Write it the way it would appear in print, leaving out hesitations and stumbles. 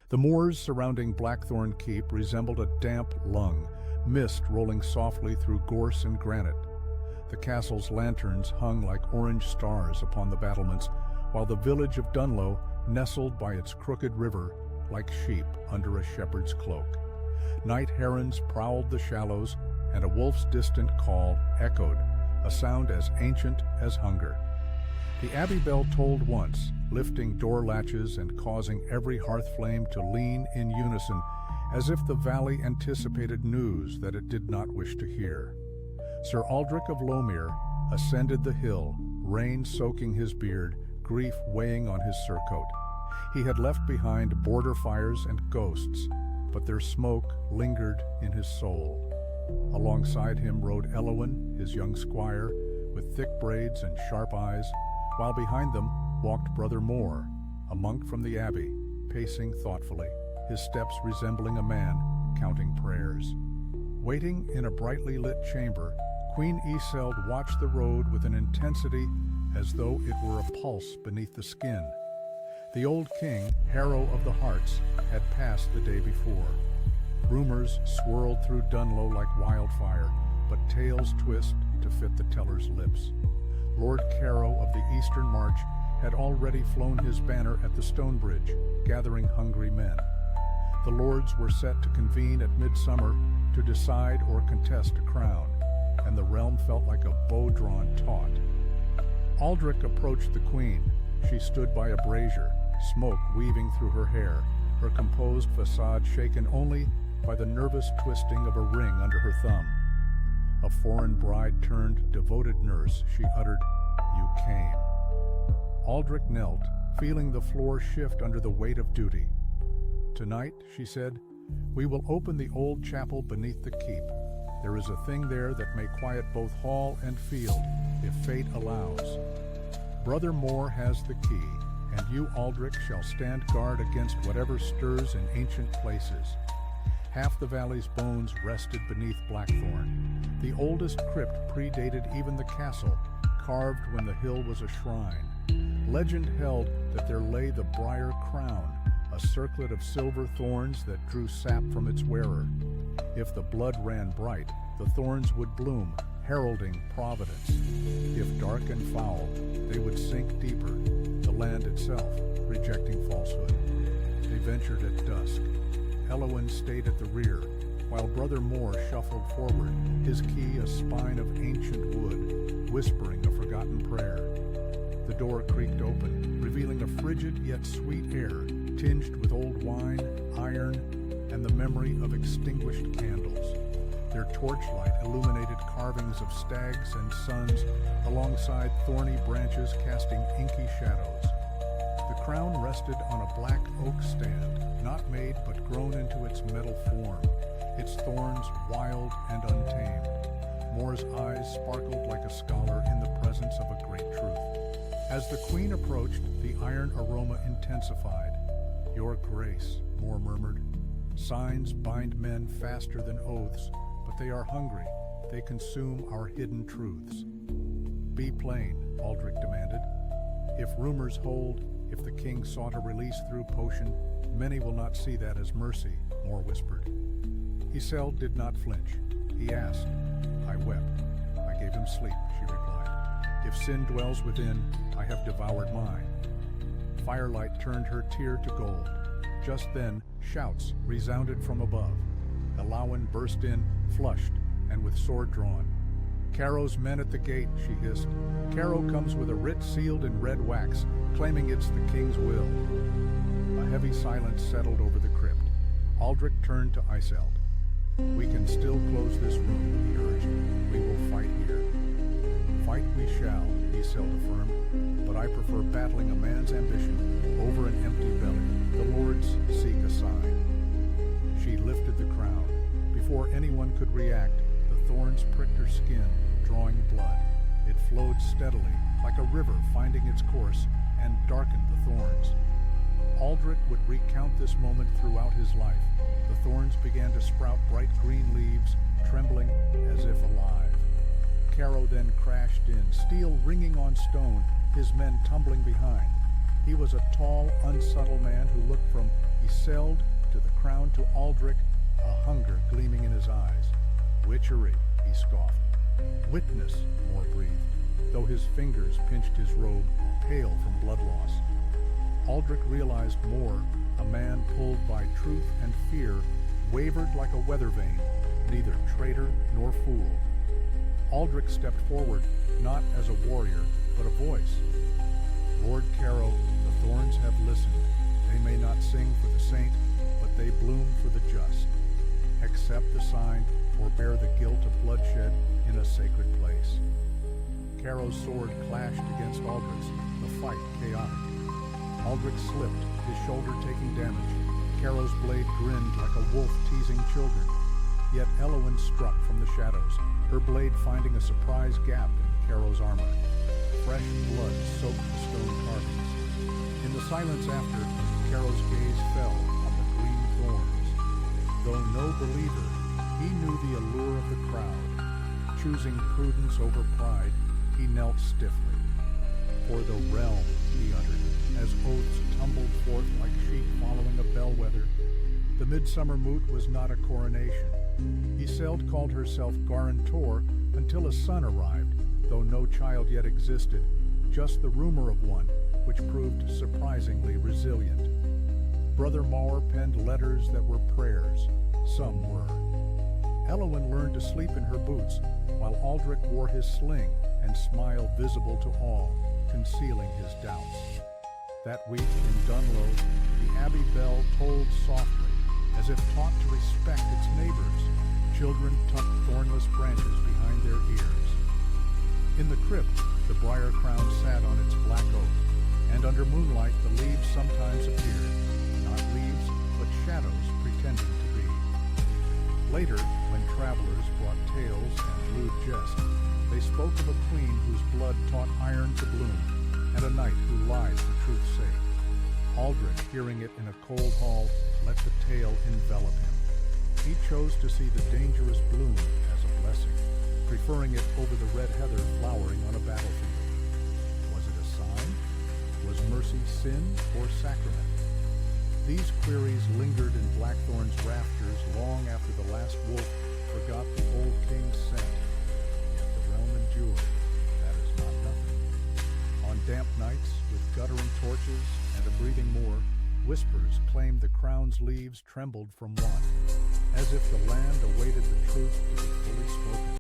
The moors surrounding Blackthorn Keep resembled a damp lung, mist rolling softly through gorse and granite. The castle's lanterns hung like orange stars upon the battlements, while the village of Dunlow nestled by its crooked river like sheep under a shepherd's cloak. Night herons prowled the shallows, and a wolf's distant call echoed, a sound as ancient as hunger. The abbey bell tolled once, lifting door latches and causing every hearth flame to lean in unison, as if the valley anticipated news that it did not wish to hear. Sir Aldric of Lomere ascended the hill, rain soaking his beard, grief weighing on his surcoat. He had left behind border fires and ghosts, but their smoke lingered in his soul. Alongside him rode Elowen, his young squire, with thick braids and sharp eyes, while behind them walked Brother Maur, a monk from the abbey, pacing thoughtfully, his steps resembling a man counting prayers. Waiting in a brightly lit chamber, Queen Yseld watched the road with an intensity as though it were a pulse beneath the skin. The old king, Harrow of the Hearts, had passed the day before. Rumors swirled through Dunlow like wildfire, but tales twist to fit the teller's lips. Lord Carrow of the Eastern March had already flown his banner at the stone bridge, gathering hungry men. The lords were set to convene at midsummer to decide or contest a crown, and the realm felt like a bow-drawn taut. Aldric approached the queen. She stood by a brazier, smoke weaving through her hair, her composed facade shaken only by the nervous twisting of a ring under her thumb. A foreign bride turned devoted nurse, she uttered, "You came." Aldric knelt, feeling the floor shift under the weight of duty. "Tonight," she said, "we will open the old chapel beneath the keep. There is a thing there that may quiet both hall and field, if fate allows. Brother Maur has the key, and you, Aldric, shall stand guard against whatever stirs in ancient places." Half the valley's bones rested beneath Blackthorn. The oldest crypt predated even the castle, carved when the hill was a shrine. Legend held that there lay the Briar Crown, a circlet of silver thorns that drew sap from its wearer. If the blood ran bright, the thorns would bloom, heralding providence. If dark and foul, they would sink deeper, the land itself rejecting falsehood. They ventured at dusk. Elowen stayed at the rear, while Brother Maur shuffled forward, his key a spine of ancient wood, whispering a forgotten prayer. The door creaked open, revealing a frigid yet sweet air, tinged with old wine, iron, and the memory of extinguished candles. Their torchlight illuminated carvings of stags and suns, alongside thorny branches casting inky shadows. The crown rested on a black oak stand, not made but grown into its metal form, its thorns wild and untamed. Maur's eyes sparkled like a scholar in the presence of a great truth. As the queen approached, the iron aroma intensified. "Your grace," Maur murmured. "Signs bind men faster than oaths, but they are hungry. They consume our hidden truths." "Be plain," Aldric demanded. "If rumors hold, if the king sought a release through potion, many will not see that as mercy," Maur whispered. Yseld did not flinch. He asked. "I wept. I gave him sleep," she replied. "If sin dwells within, I have devoured mine." Firelight turned her tear to gold. Just then, shouts resounded from above. Elowen burst in, flushed, and with sword drawn. "Carrow's men at the gate," she hissed. "Carrow comes with a writ sealed in red wax, claiming it's the king's will." A heavy silence settled over the crypt. Aldric turned to Yseld. "We can still close this room," he urged. "We will fight here." "Fight we shall," Yseld affirmed, "but I prefer battling a man's ambition over an empty belly. The lords seek a sign." She lifted the crown. Before anyone could react, the thorns pricked her skin, drawing blood. It flowed steadily, like a river finding its course, and darkened the thorns. Aldric would recount this moment throughout his life. The thorns began to sprout bright green leaves, trembling as if alive. Carrow then crashed in, steel ringing on stone, his men tumbling behind. He was a tall, unsubtle man who looked from Yseld to the crown to Aldric, a hunger gleaming in his eyes. Witchery, he scoffed. Witness, Maur breathed, though his fingers pinched his robe, pale from blood loss. Aldric realized Maur, a man pulled by truth and fear, wavered like a weather vane, neither traitor nor fool. Aldric stepped forward, not as a warrior, but a voice. Lord Carrow, the thorns have listened. They may not sing for the saint, but they bloom for the just. Accept the sign, or bear the guilt of bloodshed in a sacred place. Carrow's sword clashed against Aldric's, the fight chaotic. Aldric slipped, his shoulder taking damage. Carrow's blade grinned like a wolf teasing children. Yet Elowen struck from the shadows, her blade finding a surprise gap in Carrow's armor. Fresh blood soaked the stone carvings. In the silence after, Carrow's gaze fell on the green thorns. Though no believer, he knew the allure of the crowd. Choosing prudence over pride, he knelt stiffly. For the realm, he uttered, as oaths tumbled forth like sheep following a bellwether. The midsummer moot was not a coronation. Yseld called herself Guarantor until a son arrived, though no child yet existed, just the rumor of one, which proved surprisingly resilient. Brother Maur penned letters that were prayers. Some were. Elowen learned to sleep in her boots, while Aldric wore his sling and smile visible to all, concealing his doubts. That week in Dunlow, the abbey bell tolled softly, as if taught to respect its neighbors. Children tucked thornless branches behind their ears. In the crypt, the Briar Crown sat on its black oak, and under moonlight the leaves sometimes appeared, not leaves, but shadows pretending to be. Later, when travelers brought tales and lewd jest, they spoke of a queen whose blood taught iron to bloom, and a knight who lied for truth's sake. Aldric, hearing it in a cold hall, let the tale envelop him. He chose to see the dangerous bloom as a blessing, preferring it over the red heather flowering on a battlefield. Was it a sign? Was mercy sin or sacrament? These queries lingered in Blackthorn's rafters long after the last wolf forgot the old king's scent. Yet the realm endured. That is not nothing. On damp nights, with guttering torches and a breathing Maur, whispers claimed the crown's leaves trembled from want, as if the land awaited the truth to be fully spoken.